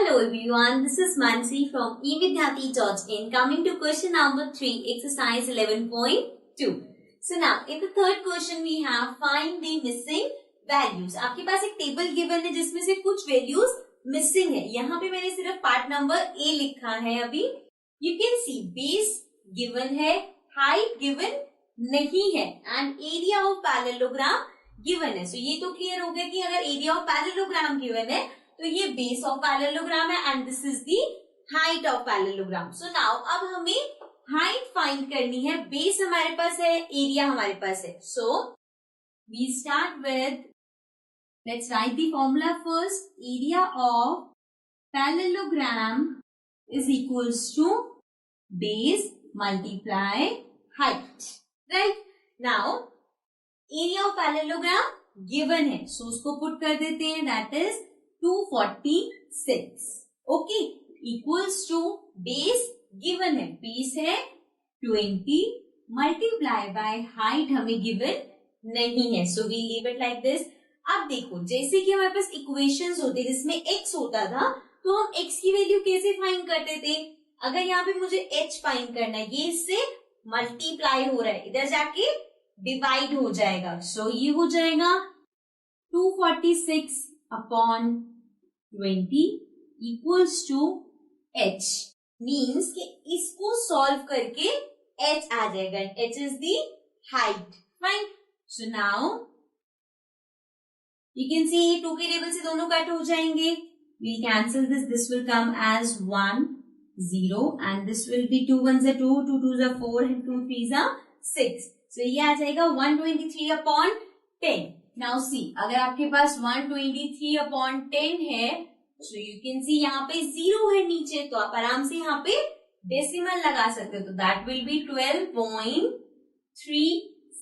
Hello everyone, this is Mansi from evidyati.in. Coming to question number 3, exercise 11.2. So now, in the third question we have find the missing values. आपके पास एक table given है जिसमें से कुछ values missing है. यहाँ पे मैंने सिर्फ पार्ट नंबर ए लिखा है अभी. You can see base given है, हाइट गिवन नहीं है and area of parallelogram given है. सो ये तो क्लियर हो गया कि अगर एरिया ऑफ पैरेललोग्राम गिवन है तो ये बेस ऑफ पैरेललोग्राम है and this is the height of parallelogram. So now अब हमें हाइट फाइंड करनी है. बेस हमारे पास है, एरिया हमारे पास है. So we start with, let's write the formula first. Area of parallelogram is equals to base multiply height. Right now area of parallelogram given है, सो उसको पुट कर देते हैं. That is 246. Okay, equals to base given है, base है 20 multiply by height हमें given नहीं है. So we leave it like this. अब देखो, जैसे कि हमारे पास इक्वेशंस होते जिसमें x होता था तो हम x की वैल्यू कैसे फाइंड करते थे. अगर यहाँ पे मुझे h फाइंड करना है, ये इससे मल्टीप्लाई हो रहा है, इधर जाके डिवाइड हो जाएगा. सो ये हो जाएगा 246 upon 20 equals to h. Means कि इसको सॉल्व करके h आ जाएगा. h is the height. Fine. So now you can see two के टेबल से दोनों कट हो जाएंगे. We'll cancel this. This will come as 1 0 and this will be 2 1s are 2, 2 2s are 4 and 2 3s are 6. सो ये आ जाएगा 123 upon 10. Now see, अगर आपके पास 123 upon 10 है, सो यू कैन सी यहाँ पे 0 है नीचे, तो आप आराम से यहाँ पे डेसिमल लगा सकते हो. तो that will be 12.3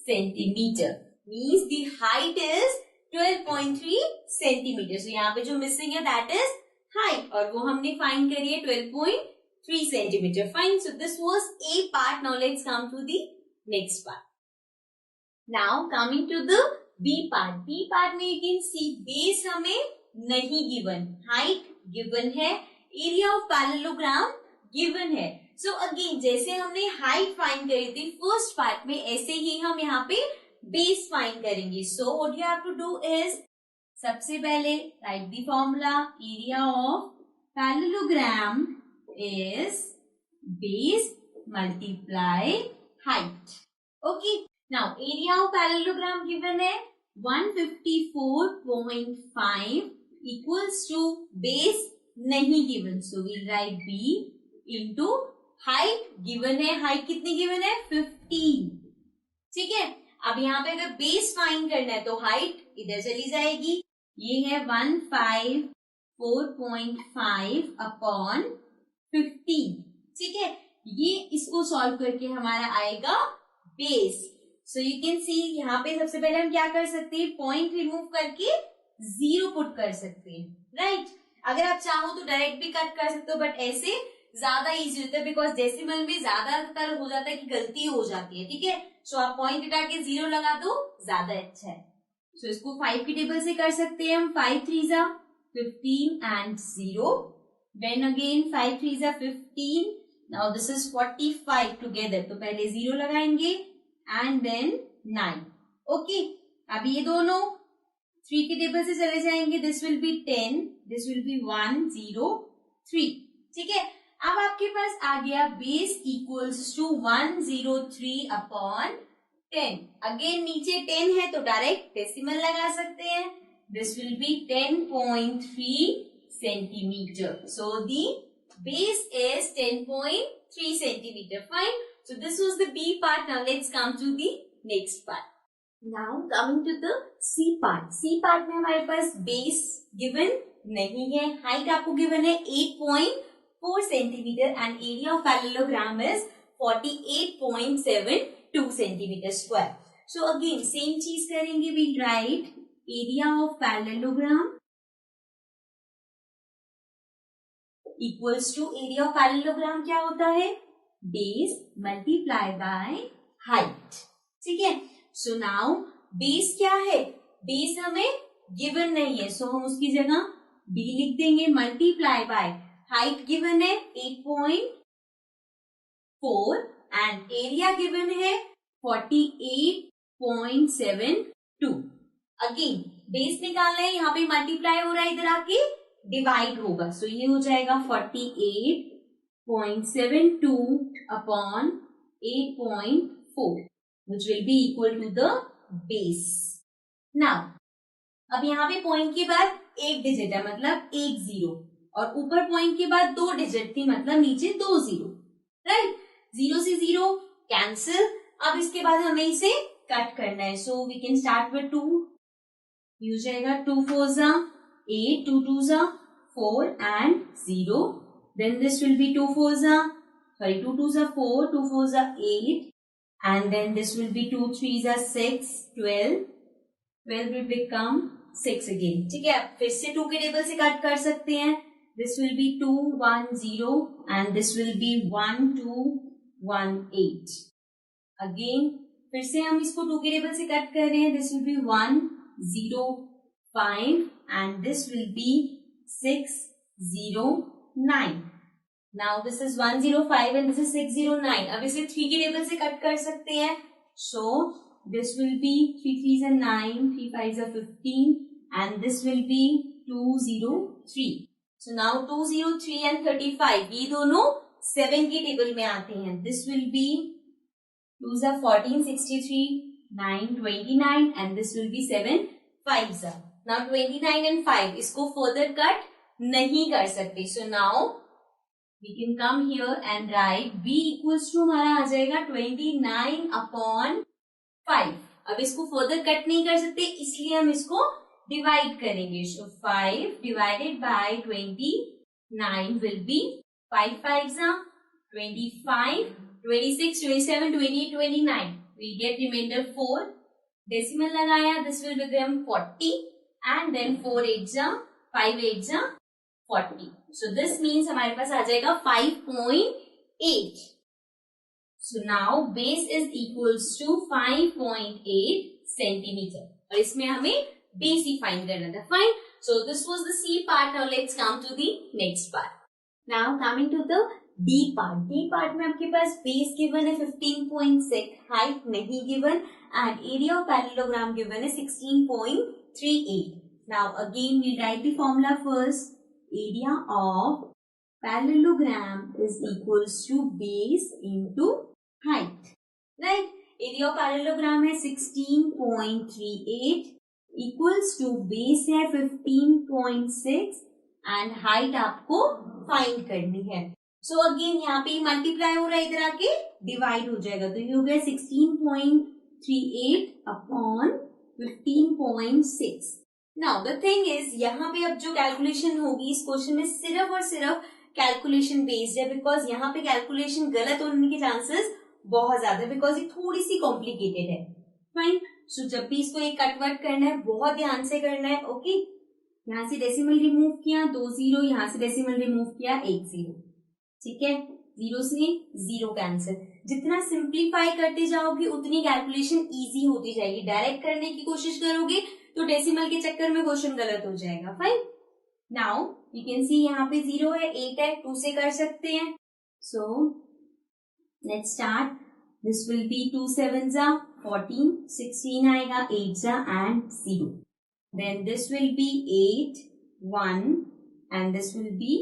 centimetre. Means the height is 12.3 centimetre. So यहाँ पे जो मिसिंग है दैट इज हाइट, और वो हमने फाइंड करी है 12.3 centimetre. Fine. So this was A part. Now let's come to the next part. Now coming to the B part. B part में यू कैन सी बेस हमें नहीं given, height given है, area of parallelogram given है. So again जैसे हमने height find करी थी first part में, ऐसे ही हम यहाँ पे बेस फाइंड करेंगे. So what you have to do is, सबसे पहले write the formula. Area of parallelogram is base multiply height. Okay, now area of parallelogram given है 154.5 equals to base नहीं given, so we'll write b into height given है. height कितनी given है 15. ठीक है. अब यहाँ पे अगर base फाइंड करना है तो height इधर चली जाएगी. ये है 154.5 अपॉन 15. ठीक है. ये इसको सॉल्व करके हमारा आएगा बेस. सो यू कैन सी यहाँ पे सबसे पहले हम क्या कर सकते हैं, पॉइंट रिमूव करके 0 पुट कर सकते हैं. राइट. अगर आप चाहो तो डायरेक्ट भी कट कर सकते हो, बट ऐसे ज्यादा इजी होता है बिकॉज डेसिमल में ज्यादातर हो जाता है कि गलती हो जाती है. ठीक है. सो आप पॉइंट हटा के 0 लगा दो, ज्यादा अच्छा है. सो इसको 5 की टेबल से कर सकते हैं हम. 5 3s are 15 and 0. Then again 5 3s are 15. Now this is 45 together. तो पहले 0 लगाएंगे and then 9. ओके. अब ये दोनों 3 की टेबल से चले जाएंगे. This will B 10, this will B 1 0 3. ठीक है. अब आपके पास आ गया base equals to 103 upon 10. Again नीचे 10 है तो डायरेक्ट डेसिमल लगा सकते हैं. This will be 10.3 centimetre. So the base is 10.3 centimeter. Fine. So this was the B part. Now let's come to the next part. Now coming to the C part. C part में हमारे पास base given नहीं है, height आपको given है 8.4 centimeter and area of parallelogram is 48.72 centimeter square. So again same चीज करेंगे. We'll write area of parallelogram equals to area of parallelogram क्या होता है, बेस मल्टीप्लाई बाय हाइट. ठीक है. सो नाउ बेस क्या है, बेस हमें गिवन नहीं है, सो हम उसकी जगह b लिख देंगे मल्टीप्लाई बाय हाइट गिवन है 8.4 एंड एरिया गिवन है 48.72। अगेन बेस निकालना है, यहाँ पे मल्टीप्लाई हो रहा है, इधर आके डिवाइड होगा, सो ये हो जाएगा 48.72 upon 8.4 which will be equal to the base. Now अब यहाँ पे पॉइंट के बाद एक डिजिट है मतलब एक जीरो, और ऊपर पॉइंट के बाद दो डिजिट थी मतलब नीचे दो जीरो, राइट। जीरो से जीरो कैंसिल। अब इसके बाद हमें इसे कट करना है, so we can start with 2, हो जाएगा 2 4 जा 8, 2 2 जा 4 and 0, then this will be 2 4 जा 2 2 जा 4, 2 4 जा 8 and then this will be 2 3 जा 6, 12 will become 6 again, ठीक है। फिर से 2 के टेबल से कट कर सकते हैं, this will be 2 1 0 and this will be 1 2 1 8 again। फिर से हम इसको 2 के टेबल से कट कर रहे हैं, this will be 1 0 5 and this will be 6 0 9। Now this is 105 and this is 609। अब इसे 3 के टेबल से कट कर सकते हैं, so this will be 3 3 is 9, 3 5 is 15 and this will be 203। So now 203 and 35 ये दोनों 7 के टेबल में आते हैं, this will be 2 is 14, 63, 9 29 and this will be 7 5 is। Now 29 and 5 इसको further कट नहीं कर सकते, so now we can come here and write b equals to हमारा आ जाएगा 29 upon 5। अब इसको फर्दर कट नहीं कर सकते इसलिए हम इसको डिवाइड करेंगे, so 5 divided by 29 will be 5 5 जा 25, 26, 27, 28, 29 we get remainder 4, डेसिमल लगाया, this will become 40 and then 4 8 जा 5 8 जा 40, so this means हमारे पास आ जाएगा 5.8। so now base is equals to 5.8 centimeter और इसमें हमें base ही फाइंड करना था, fine. so this was the C part, now let's come to the next part। now coming to the D part। D part में आपके पास base given है 15.6, height नहीं given and area of parallelogram given है 16.38। now again we write the formula first, area of parallelogram is equals to base into height, right। area of parallelogram है 16.38 equals to base है 15.6 and height आपको find करनी है, so again यहाँ पे multiply हो रहा है, इधर आके डिवाइड हो जाएगा, तो ये हो गया 16.38 upon 15.6। Now the thing is यहाँ पे अब जो कैलकुलेशन होगी इस क्वेश्चन में सिर्फ और सिर्फ कैलकुलेशन बेस्ड है, बिकॉज यहाँ पे कैलकुलेशन गलत होने के चांसेस बहुत ज्यादा है, बिकॉज ये थोड़ी सी कॉम्प्लिकेटेड है, फाइन। सो जब भी इसको एक कटवर्ट करना है बहुत ध्यान से करना है, ओके। यहाँ से डेसिमल रिमूव किया 2 0, यहाँ से डेसिमल रिमूव किया 1 0, ठीक है। 0 से 0 कैंसिल, जितना सिंप्लीफाई करते जाओगे उतनी कैलकुलेशन इजी होती जाएगी। डायरेक्ट करने की कोशिश करोगे तो डेसिमल के चक्कर में क्वेश्चन गलत हो जाएगा, फाइन। नाउ यू कैन सी यहाँ पे 0 है, 8 है, 2 से कर सकते हैं। So let's start, this will be 2 7 जा 14, 16 आएगा 8 जा and 0, then this will be 8 1 and this will be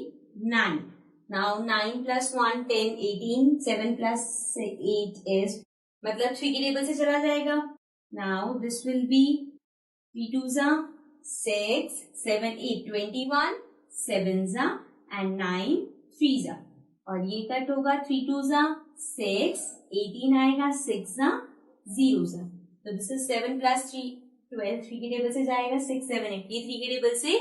9। Now 9 plus 1 10 18, 7 plus 8 is मतलब 3 के टेबल से चला जाएगा। Now this will be 3 2 जा 6, 7 8 21, 7 जा and 9 3 जा, और ये कट होगा 3 2 जा 6, 18 आएगा 6 जा 0 जा, तो दिस इज 7 plus 3 12, 3 के टेबल से जाएगा 6 7 8, ये 3 के टेबल से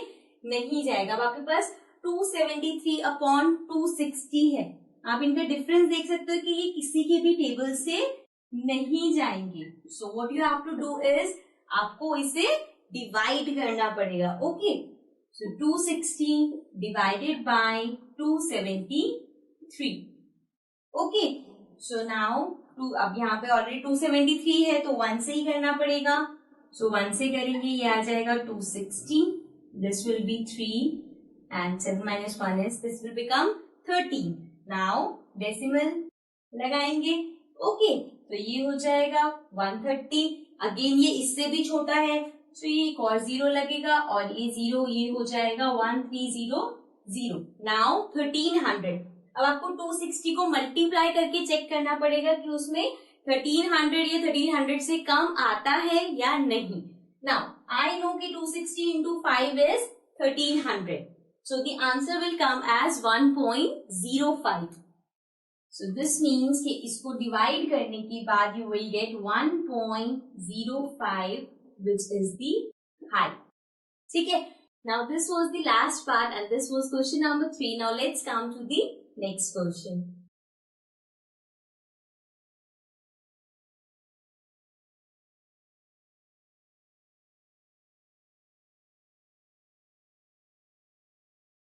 नहीं जाएगा। अब आपके पास 273 अपॉन 260 है, आप इनका डिफरेंस देख सकते हो कि ये किसी के भी टेबल से नहीं जाएंगे। So what you have to do is आपको इसे डिवाइड करना पड़ेगा, okay. So 260 divided by 273, okay. So now अब यहाँ पे ऑलरेडी 273 है तो 1 से ही करना पड़ेगा। सो 1 से करेंगे, ये आ जाएगा 260, this will B 3 and 7 minus 1 is this will become 13. Now decimal लगाएंगे. Okay, तो ये हो जाएगा 130. अगेन ये इससे भी छोटा है, तो ये एक और 0 लगेगा और ये 0, ये हो जाएगा 1300. Now 1300. अब आपको 260 को मल्टीप्लाई करके चेक करना पड़ेगा कि उसमें 1300 या 1300 से कम आता है या नहीं. Now I know कि 260 into 5 is 1300. So the answer will come as 1.05. So this means कि इसको divide करने के बाद you will get 1.05, which is the height. ठीक है? Now this was the last part and this was question number 3. Now let's come to the next question.